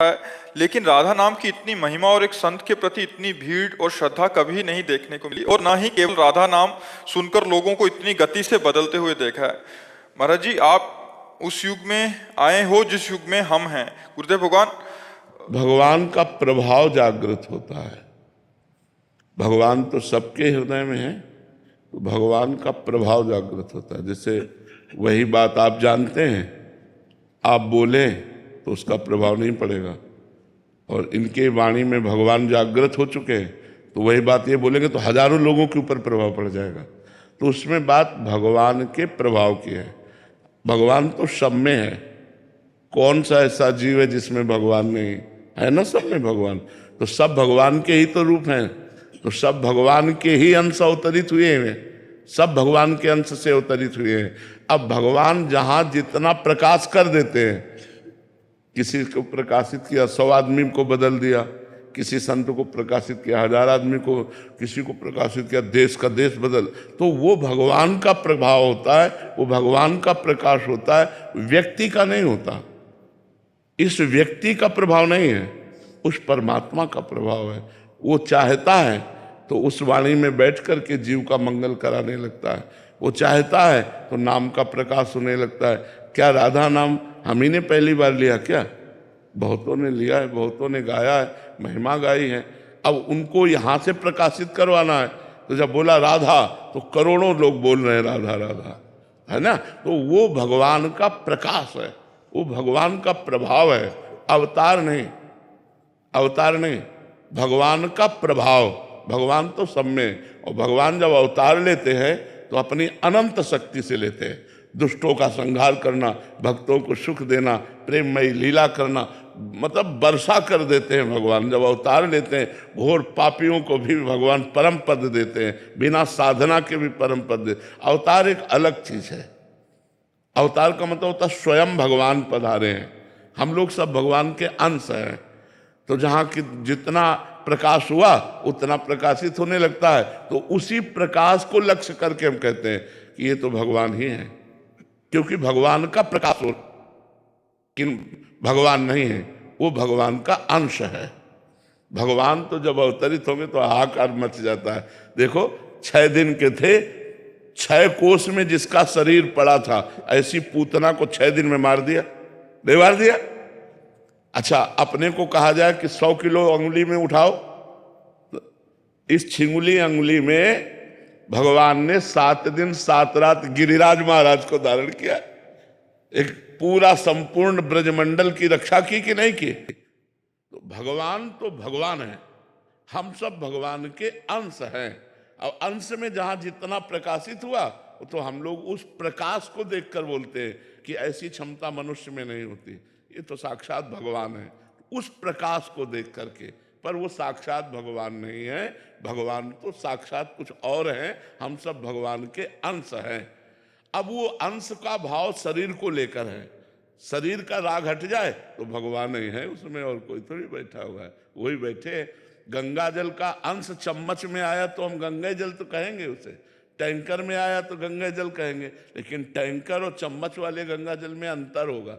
है, लेकिन राधा नाम की इतनी महिमा और एक संत के प्रति इतनी भीड़ और श्रद्धा कभी नहीं देखने को मिली, और ना ही केवल राधा नाम सुनकर लोगों को इतनी गति से बदलते हुए देखा है। महाराज जी, आप उस युग में आए हो जिस युग में हम हैं। गुरुदेव भगवान, भगवान का प्रभाव जागृत होता है। भगवान तो सबके हृदय में है, तो भगवान का प्रभाव जागृत होता है। जैसे वही बात आप जानते हैं, आप बोले तो उसका प्रभाव नहीं पड़ेगा, और इनके वाणी में भगवान जागृत हो चुके हैं, तो वही बात ये बोलेंगे तो हजारों लोगों के ऊपर प्रभाव पड़ जाएगा। तो उसमें बात भगवान के प्रभाव की है। भगवान तो सब में है, कौन सा ऐसा जीव है जिसमें भगवान नहीं है? ना, सब में भगवान। तो सब भगवान के ही तो रूप हैं, तो सब भगवान के ही अंश अवतरित हुए हैं, सब भगवान के अंश से अवतरित हुए हैं। अब भगवान जहां जितना प्रकाश कर देते हैं, किसी को प्रकाशित किया 100 आदमी को बदल दिया, किसी संत को प्रकाशित किया 1000 आदमी को, किसी को प्रकाशित किया देश का देश बदल, तो वो भगवान का प्रभाव होता है, वो भगवान का प्रकाश होता है, व्यक्ति का नहीं होता। इस व्यक्ति का प्रभाव नहीं है, उस परमात्मा का प्रभाव है। वो चाहता है तो उस वाणी में बैठ कर के जीव का मंगल कराने लगता है। वो चाहता है तो नाम का प्रकाश होने लगता है। क्या राधा नाम हम ही ने पहली बार लिया? क्या बहुतों ने लिया है, बहुतों ने गाया है, महिमा गाई है। अब उनको यहाँ से प्रकाशित करवाना है, तो जब बोला राधा तो करोड़ों लोग बोल रहे हैं राधा राधा, है ना। तो वो भगवान का प्रकाश है, वो भगवान का प्रभाव है, अवतार नहीं, अवतार नहीं, भगवान का प्रभाव। भगवान तो सब में, और भगवान जब अवतार लेते हैं तो अपनी अनंत शक्ति से लेते हैं। दुष्टों का संहार करना, भक्तों को सुख देना, प्रेममयी लीला करना, मतलब वर्षा कर देते हैं भगवान जब अवतार लेते हैं। घोर पापियों को भी भगवान परम पद देते हैं, बिना साधना के भी परम पद देते। अवतार एक अलग चीज है। अवतार का मतलब होता है स्वयं भगवान पधारे हैं। हम लोग सब भगवान के अंश हैं, तो जहाँ की जितना प्रकाश हुआ उतना प्रकाशित होने लगता है, तो उसी प्रकाश को लक्ष्य करके हम कहते हैं कि ये तो भगवान ही है, क्योंकि भगवान का प्रकाश हो, किन भगवान नहीं है, वो भगवान का अंश है। भगवान तो जब अवतरित होंगे तो हाहाकार मच जाता है। देखो 6 दिन के थे, 6 कोस में जिसका शरीर पड़ा था, ऐसी पूतना को 6 दिन में मार दिया, नहीं मार दिया? अच्छा, अपने को कहा जाए कि 100 किलो अंगुली में उठाओ, तो इस छिंगुली अंगुली में भगवान ने 7 दिन 7 रात गिरिराज महाराज को धारण किया। एक पूरा संपूर्ण ब्रजमंडल की रक्षा की कि नहीं की? तो भगवान है, हम सब भगवान के अंश हैं। और अंश में जहां जितना प्रकाशित हुआ, तो हम लोग उस प्रकाश को देखकर बोलते हैं कि ऐसी क्षमता मनुष्य में नहीं होती, ये तो साक्षात भगवान है, उस प्रकाश को देख करके। पर वो साक्षात भगवान नहीं है, भगवान तो साक्षात कुछ और है, हम सब भगवान के अंश हैं। अब वो अंश का भाव शरीर को लेकर है। शरीर का राग हट जाए तो भगवान ही है उसमें, और कोई थोड़ी बैठा हुआ है, वही बैठे। गंगा जल का अंश चम्मच में आया तो हम गंगा जल तो कहेंगे उसे, टैंकर में आया तो गंगा जल कहेंगे, लेकिन टैंकर और चम्मच वाले गंगा जल में अंतर होगा।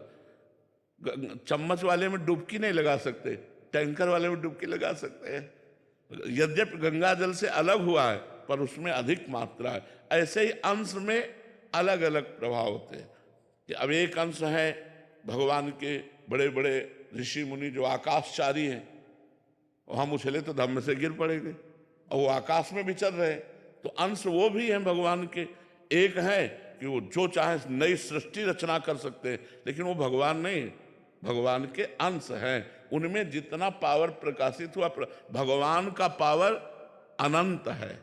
चम्मच वाले में डुबकी नहीं लगा सकते, टैंकर वाले में डुबकी लगा सकते हैं। यद्यपि गंगा जल से अलग हुआ है, पर उसमें अधिक मात्रा है। ऐसे ही अंश में अलग अलग प्रभाव होते हैं। कि अब एक अंश है भगवान के बड़े बड़े ऋषि मुनि जो आकाशचारी हैं, और हम उछले तो धम्म से गिर पड़ेंगे, और वो आकाश में विचर रहे, तो अंश वो भी हैं भगवान के। एक है कि वो जो चाहे नई सृष्टि रचना कर सकते हैं, लेकिन वो भगवान नहीं, भगवान के अंश हैं। उनमें जितना पावर प्रकाशित हुआ, भगवान का पावर अनंत है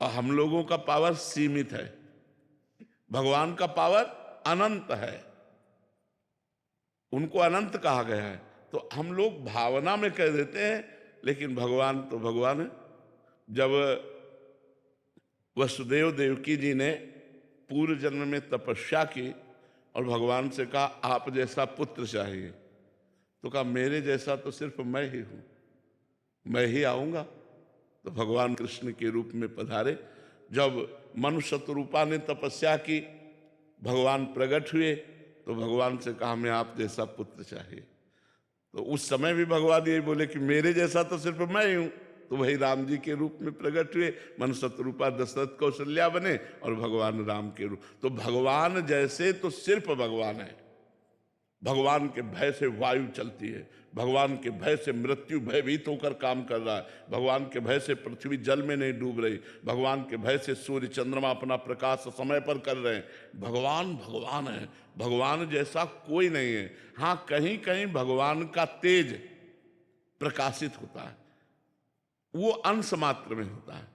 और हम लोगों का पावर सीमित है। भगवान का पावर अनंत है, उनको अनंत कहा गया है, तो हम लोग भावना में कह देते हैं, लेकिन भगवान तो भगवान है। जब वसुदेव देवकी जी ने पूर्व जन्म में तपस्या की और भगवान से कहा आप जैसा पुत्र चाहिए, तो कहा मेरे जैसा तो सिर्फ मैं ही हूं, मैं ही आऊंगा। तो भगवान कृष्ण के रूप में पधारे। जब मनुष्य रूपा ने तपस्या की, भगवान प्रकट हुए, तो भगवान से कहा मैं आप जैसा पुत्र चाहिए। तो उस समय भी भगवान यही बोले कि मेरे जैसा तो सिर्फ मैं ही हूं। तो वही राम जी के रूप में प्रकट हुए, मन शत्रुपा दशरथ कौशल्या बने और भगवान राम के रूप। तो भगवान जैसे तो सिर्फ भगवान है। भगवान के भय से वायु चलती है, भगवान के भय से मृत्यु भयभीत होकर काम कर रहा है, भगवान के भय से पृथ्वी जल में नहीं डूब रही, भगवान के भय से सूर्य चंद्रमा अपना प्रकाश समय पर कर रहे हैं। भगवान भगवान है, भगवान जैसा कोई नहीं है। हाँ, कहीं कहीं भगवान का तेज प्रकाशित होता है, वो अंश मात्र में होता है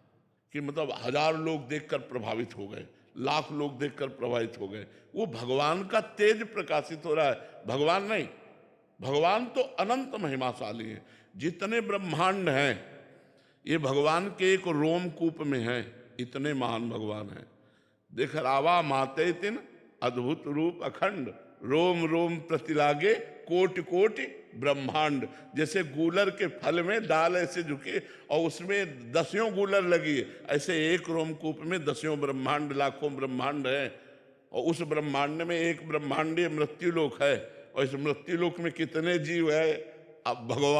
कि मतलब 1000 लोग देखकर प्रभावित हो गए, लाख लोग देखकर प्रभावित हो गए, वो भगवान का तेज प्रकाशित हो रहा है, भगवान नहीं। भगवान तो अनंत महिमाशाली है। जितने ब्रह्मांड हैं ये भगवान के एक रोमकूप में है, इतने महान भगवान हैं। देख रावा माते तिन अद्भुत रूप अखंड, रोम रोम प्रतिलागे कोटि कोटि ब्रह्मांड। जैसे गूलर के फल में डाल ऐसे झुके और उसमें 10 गूलर लगी है, ऐसे एक रोमकूप में 10 ब्रह्मांड, लाखों ब्रह्मांड है। और उस ब्रह्मांड में एक ब्रह्मांडीय मृत्युलोक है, और इस मृत्युलोक में कितने जीव है। अब भगवान